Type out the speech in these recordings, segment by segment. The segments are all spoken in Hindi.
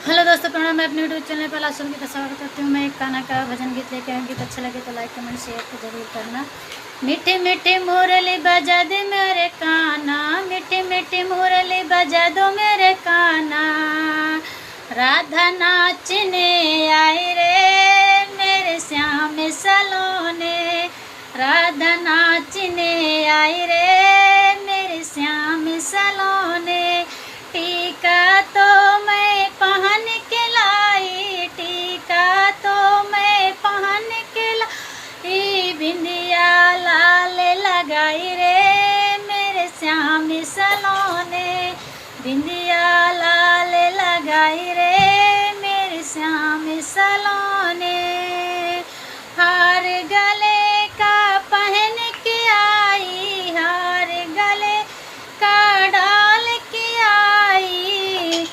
हेलो दोस्तों, प्रणाम। मैं अपने यूट्यूब चैनल पर आप सभी का स्वागत करती हूँ। मैं एक गाना का भजन गीत लेकर आऊँगी। तो अच्छा लगे तो लाइक कमेंट शेयर तो जरूर करना। मीठी मीठी मुरली बजा दे मेरे काना, मीठी मीठी मुरली बजा दो मेरे काना। राधा नाचने आई रे मेरे श्याम सलोने, राधा नाचने आई रे मेरे श्याम सलोने। टीका तो मैं पहन के लाई, टीका तो मैं पहन के लाई, बिंदिया लाल लगाई रे मेरे श्याम सलोने, बिंदिया लाल लगाई रे मेरे श्याम सलोने। हार गले का पहन के आई, हार गले का डाल के आई,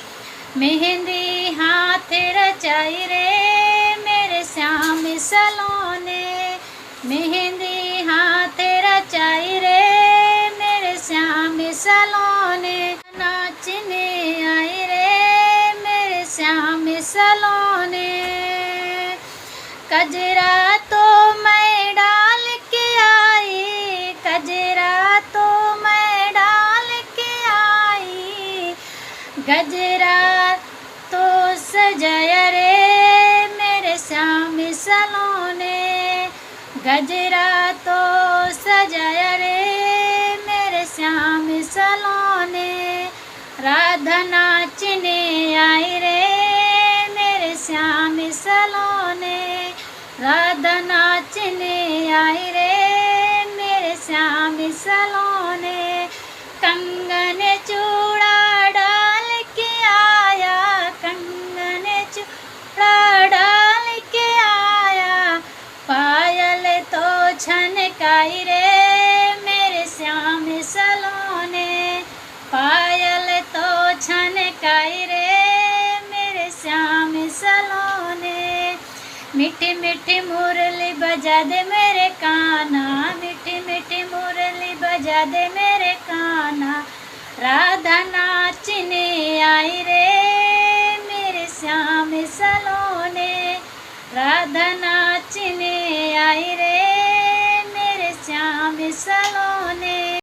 मेहंदी हाथ रचाई रे मेरे श्याम सलोने, मेहंदी हाथ रचाई रे मेरे श्याम सलोने। नाचने आई रे मेरे श्याम सलोने। कजरा तो मैं डाल के आई, कजरा तो मैं डाल के आई, गजरा तो सजाया रे मेरे श्याम सलोने, गजरा तो सजाया रे मेरे श्याम सलोने। राधा नाचने आई रे मेरे श्याम सलोने, राधा नाचने आई रे मेरे श्याम सलोने। कंगन चूड़ा डाल के आया, कंगन चूड़ा डाल के आया, पायल तो छनकाई रे मेरे श्याम सलोने, पायल तो छनकाई रे मेरे श्याम सलोने। मीठी मीठी मुरली बजा दे मेरे काना, मीठी मीठी मुरली बजा दे मेरे काना। राधा नाचने आई रे मेरे श्याम सलोने, राधा नाचने आई रे मेरे श्याम सलोने।